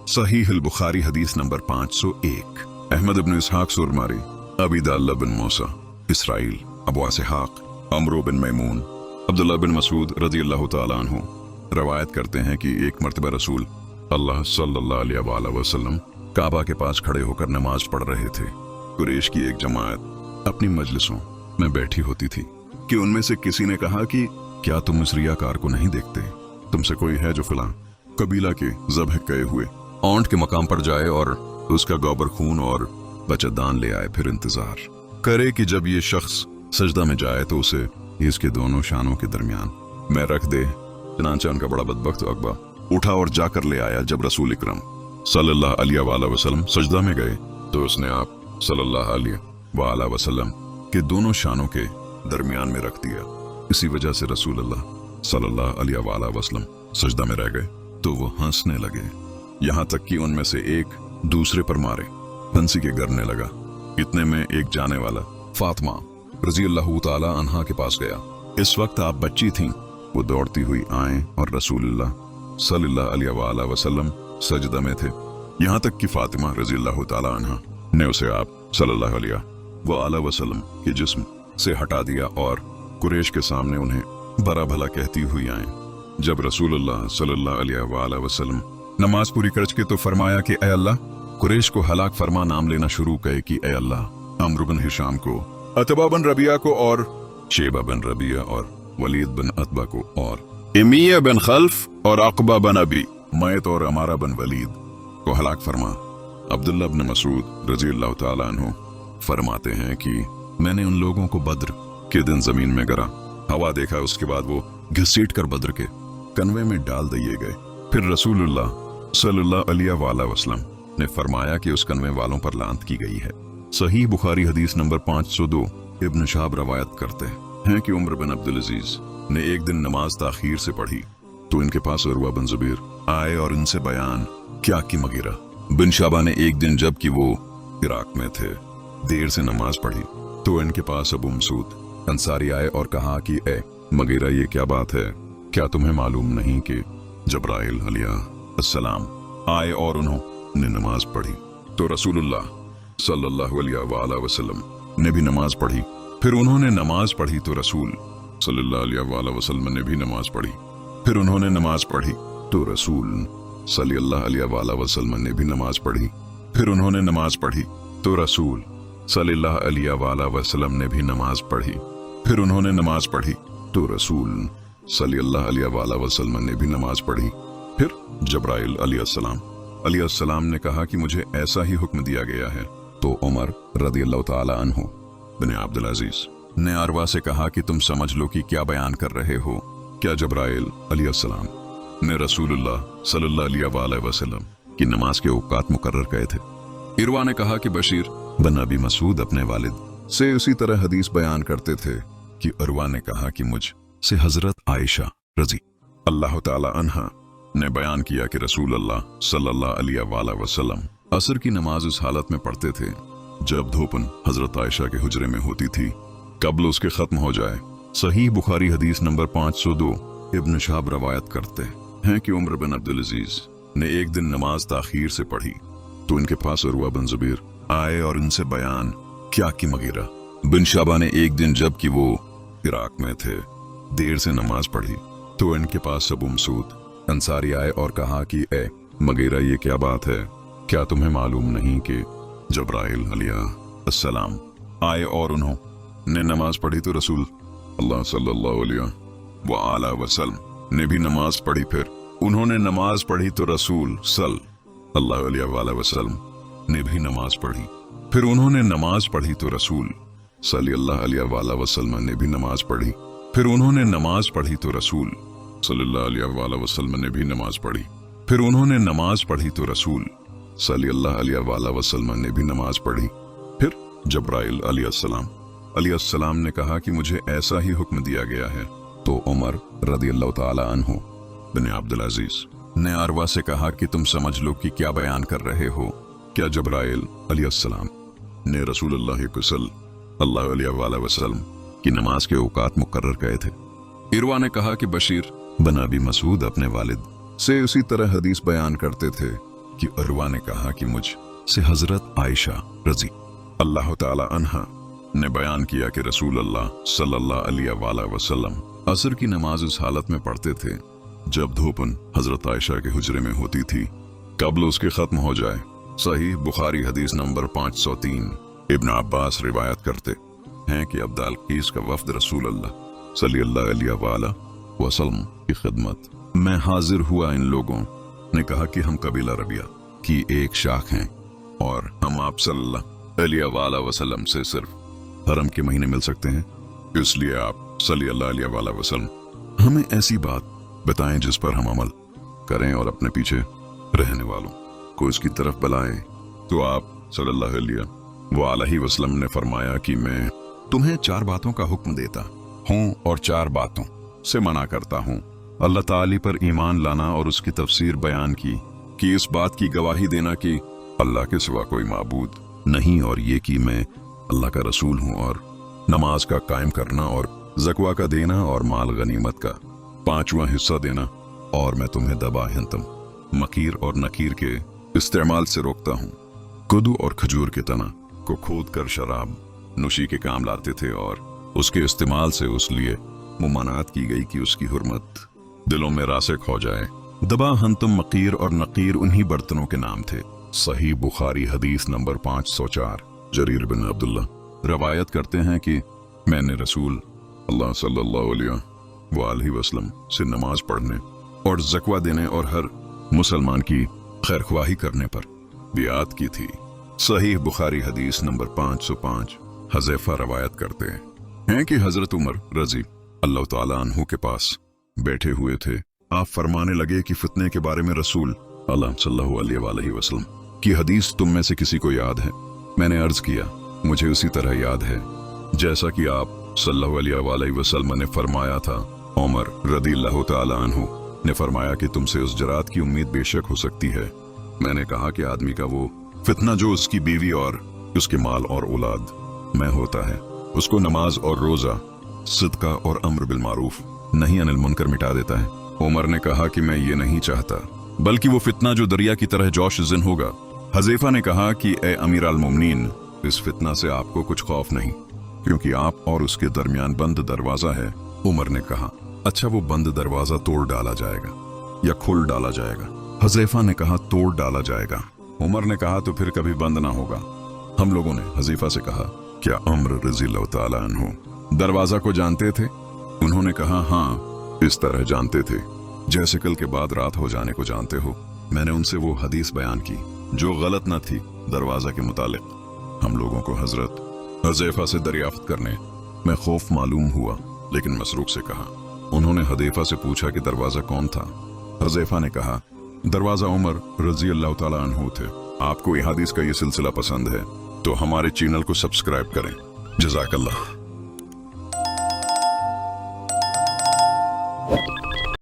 सहीह अल बुखारी हदीस नंबर 501। अहमद इब्न इसहाक सुरमारी, अबीदाल्ला बिन मूसा, इसराइल, अबू इसहाक, अमरो बिन मैमून, अब्दुल्ला बिन मसूद रज़ियल्लाहु ताला अन्हु रवायत करते हैं कि एक मर्तबा रसूल अल्लाह सल्लल्लाहु अलैहि वसल्लम काबा के पास खड़े होकर नमाज पढ़ रहे थे। कुरैश की एक जमात अपनी मजलिसों में बैठी होती थी कि उनमें से किसी ने कहा कि क्या तुम इस रियाकार को नहीं देखते? तुमसे कोई है जो फलां कबीला के ज़ब्ह किए हुए ऊंट के मकाम पर जाए और उसका गौबर खून और बचतदान ले आए, फिर इंतजार करे कि जब ये शख्स सजदा में जाए तो उसे इसके दोनों शानों के दरमियान में रख दे। चनांचे उनका बड़ा बदबख्त अकबा उठा और जाकर ले आया। जब रसूल इकरम सल्लल्लाहु अलैहि वसल्लम सजदा में गए तो उसने आप सल्लल्लाहु अलैहि वसल्लम के दोनों शानों के दरमियान में रख दिया। इसी वजह से रसूल अल्लाह सल्लल्लाहु अलैहि वसल्लम सजदा में रह गए तो वो हंसने लगे, यहाँ तक कि उनमें से एक दूसरे पर मारे हंसी के गरने लगा। इतने में एक जाने वाला फातिमा रज़ियल्लाहु ताला अन्हा के पास गया। इस वक्त आप बच्ची थीं। वो दौड़ती हुई आए और रसूलुल्लाह सल्लल्लाहु अलैहि वसल्लम सजदा में थे, यहाँ तक कि फातिमा रज़ियल्लाहु ताला अन्हा ने उसे आप सल्लल्लाहु अलैहि वसल्लम के जिस्म से हटा दिया और कुरैश के सामने उन्हें बरा भला कहती हुई आए। जब रसूलुल्लाह सल्लल्लाहु अलैहि वसल्लम नमाज पूरी कर चुके तो फरमाया कि ए अल्लाह, कुरैश को हलाक फरमा नाम लेना शुरू करे कि ए अल्लाह, अम्र बिन हिशाम को, अतबा बिन रबिया को और शेबा बिन रबिया और वलीद बिन अतबा को और इमिया बिन खल्फ और अकबा बिन अबी मैत और अमारा बिन वलीद को हलाक फरमा। अब्दुल्ला बिन मसूद रज़ियल्लाहु ताला अन्हु फरमाते हैं कि मैंने उन लोगों को बद्र के दिन जमीन में गिरा हवा देखा, उसके बाद वो घसीट कर बद्र के कन्वे में डाल दिए गए। फिर रसूलुल्लाह सल्लल्लाहु अलैहि वसल्लम ने फरमाया कि उस कन्वे वालों पर लानत की गई है। सही बुखारी हदीस नंबर 502। इब्न शहाब रवायत करते हैं कि उमर बिन अब्दुल अजीज ने एक दिन नमाज ताखीर से पढ़ी तो इनके पास उरवा बिन जुबैर आए और इनसे बयान क्या कि मगीरा बिन शाबा ने एक दिन जबकि वो इराक में थे देर से नमाज पढ़ी तो इनके पास अबू मसूद अंसारी आए और कहा कि ए मगीरा, ये क्या बात है? क्या तुम्हें मालूम नहीं कि जब्राइल अलैहिस्सलाम आए और उन्होंने नमाज पढ़ी? तो रसूलुल्लाह सल्लल्लाहु अलैहि वसल्लम ने भी नमाज पढ़ी। फिर उन्होंने नमाज पढ़ी तो रसूल सल्लल्लाहु अलैहि वसल्लम ने भी नमाज पढ़ी। फिर उन्होंने नमाज पढ़ी तो रसूल सल्लल्लाहु अलैहि वसल्लम ने भी नमाज पढ़ी। फिर उन्होंने नमाज पढ़ी तो रसूल सल्लल्लाहु अलैहि वसल्लम ने भी नमाज पढ़ी। फिर उन्होंने नमाज पढ़ी तो रसूल सल्लल्लाहु अलैहि वसल्लम ने भी नमाज पढ़ी। फिर जब्राइल अलैहिस्सलाम ने कहा कि मुझे ऐसा ही हुक्म दिया गया है। तो उमर रज़ियल्लाहु ताला अन्हु बिन अब्दुल अजीज ने अरवा से कहा कि तुम समझ लो कि क्या बयान कर रहे हो। क्या जब्राइल अलैहिस्सलाम ने रसूलुल्लाह सल्लल्लाहु अलैहि वसल्लम की नमाज के औकात मुकर्रर किए थे? इरवा ने कहा कि बशीर बिन अबी मसूद अपने वालिद से उसी तरह हदीस बयान करते थे कि इरवा ने कहा कि मुझ से हजरत आयशा रजी अल्लाह ताला अन्हा ने बयान किया कि रसूल अल्लाह सल्लल्लाहु अलैहि वसल्लम असर की नमाज उस हालत में पढ़ते थे जब धूपन हजरत आयशा के हुजरे में होती थी कब्ल उसके खत्म हो जाए। सही बुखारी हदीस नंबर 502। इब्न शहाब रवायत करते हैं कि उमर बिन अब्दुल अजीज ने एक दिन नमाज ताखीर से पढ़ी तो इनके पास उरवा बिन जुबैर आए और इनसे बयान क्या कि मगीरा बिन शाबा ने एक दिन जबकि वो इराक में थे देर से नमाज पढ़ी तो इनके पास अबू मसूद अंसारी आए और कहा कि ए मगीरा, ये क्या बात है? क्या तुम्हें मालूम नहीं कि जब्राइल अलैहिस्सलाम आए और उन्होंने नमाज पढ़ी तो रसूल अल्लाह सल्लल्लाहु अलैहि वसल्लम ने भी नमाज पढ़ी। फिर उन्होंने नमाज पढ़ी तो रसूल सल्लल्लाहु अलैहि वसल्लम ने भी नमाज पढ़ी। फिर उन्होंने नमाज पढ़ी तो रसूल सल्लल्लाहु अलैहि वसल्लम ने भी नमाज पढ़ी। फिर उन्होंने नमाज पढ़ी तो रसूल सल्लल्लाहु अलैहि वसल्लम ने भी नमाज पढ़ी। फिर उन्होंने नमाज पढ़ी तो रसूल सल्लल्लाहु अलैहि वसल्लम ने भी नमाज पढ़ी। फिर जब्राइल अलैहिस्सलाम ने कहा कि मुझे ऐसा ही हुक्म दिया गया है। तो उमर रज़ियल्लाहु ताला अन्हु बिन अब्दुल अजीज ने अरवा से कहा कि तुम समझ लो कि क्या बयान कर रहे हो। क्या जब्राइल अलैहिस्सलाम ने रसूलुल्लाह सल्लल्लाहु अलैहि वसल्लम की नमाज के औकात मुकर्रर किए थे? इरवा ने कहा कि बशीर बिन अबी मसूद अपने वालिद से उसी तरह हदीस बयान करते थे कि अरवा ने कहा कि मुझ से हजरत आयशा रजी अल्लाह ताला अन्हा ने बयान किया कि रसूल अल्लाह सल्लल्लाहु अलैहि वसल्लम असर की नमाज उस हालत में पढ़ते थे जब धूपन हजरत आयशा के हुजरे में होती थी कब्ल उसके खत्म हो जाए। सही बुखारी हदीस नंबर 503। इब्न अब्बास रिवायत करते हैं कि अब्दाल कीस का वफ्द रसूल अल्लाह सल्लल्लाहु अलैहि वसल्लम की खिदमत में हाजिर हुआ। इन लोगों ने कहा कि हम कबीला रबिया की एक शाख हैं और हम आप सल्लल्लाहु अलैहि वसल्लम से सिर्फ हरम के महीने मिल सकते हैं, इसलिए आप सल्लल्लाहु अलैहि वसल्लम हमें ऐसी बात बताएं जिस पर हम अमल करें और अपने पीछे रहने वालों को इसकी तरफ बुलाएं। तो आप सल्लल्लाहु अलैहि वसल्लम ने फरमाया कि मैं तुम्हें 4 बातों का हुक्म देता हूँ और 4 बातों से मना करता हूँ। अल्लाह ताला पर ईमान लाना और उसकी तफसीर बयान की कि इस बात की गवाही देना कि अल्लाह के सिवा कोई माबूद नहीं और ये कि मैं अल्लाह का रसूल हूँ, और नमाज का कायम करना और ज़कवा का देना और माल गनीमत का 5वां हिस्सा देना। और मैं तुम्हें दबा हंतम मकीर और नकीर के इस्तेमाल से रोकता हूँ। कुदू और खजूर के तना को खोद कर शराब नोशी के काम लाते थे और उसके इस्तेमाल से उस लिए मुमानात की गई कि उसकी हुर्मत दिलों में रासिक हो जाए। दबा हंतम मकीर और नकीर उन्हीं बर्तनों के नाम थे। सही बुखारी हदीस नंबर 504। जरीर बिन अब्दुल्ला रवायत करते हैं कि मैंने रसूल अल्लाह सल्लल्लाहु अलैहि वसल्लम से नमाज पढ़ने और ज़कवा देने और हर मुसलमान की खैरख्वाही करने पर बियात की थी। सही बुखारी हदीस नंबर 505। हज़ैफा रवायत करते हैं कि हजरत उमर रजी अल्लाह ताला अन्हु के पास बैठे हुए थे। आप फरमाने लगे कि फितने के बारे में रसूल अल्लाह सल्लल्लाहु अलैहि वसल्लम की हदीस तुम में से किसी को याद है? मैंने अर्ज किया मुझे उसी तरह याद है जैसा कि आप सल्लल्लाहु अलैहि वसल्लम ने फरमाया था। उमर रदियल्लाहु ताला अन्हु ने फरमाया कि तुमसे उस जरात की उम्मीद बेशक हो सकती है। मैंने कहा कि आदमी का वो फितना जो उसकी बीवी और उसके माल और औलाद में होता है उसको नमाज और रोजा सदका और अम्र बिल मारूफ नहीं अनिल मुनकर मिटा देता है। उमर ने कहा कि मैं ये नहीं चाहता बल्कि वो फितना जो दरिया की तरह जोश जिन होगा। हज़ैफा ने कहा कि ए अमीर अल मोमिनीन, इस फितना से आपको कुछ खौफ नहीं क्योंकि आप और उसके दरमियान बंद दरवाजा है। उमर ने कहा अच्छा वो बंद दरवाजा तोड़ डाला जाएगा या खोल डाला जाएगा? हज़ैफा ने कहा तोड़ डाला जाएगा। उमर ने कहा तो फिर कभी बंद ना होगा। हम लोगों ने हज़ैफा से कहा क्या उमर रज़ियल्लाहु ताला अन्हु दरवाजा को जानते थे? उन्होंने कहा हाँ इस तरह जानते थे जैसे कल के बाद रात हो जाने को जानते हो। मैंने उनसे वो हदीस बयान की जो गलत न थी दरवाजा के मुतालिक। हम लोगों को हजरत हज़ैफा से दरियाफ्त करने में खौफ मालूम हुआ लेकिन मसरूक से कहा। उन्होंने हज़ैफा से पूछा कि दरवाजा कौन था? हज़ैफा ने कहा दरवाजा उमर रज़ियल्लाहु ताला अन्हु थे। आपको ये हदीस का ये सिलसिला पसंद है तो हमारे चैनल को सब्सक्राइब करें। जज़ाकल्लाह।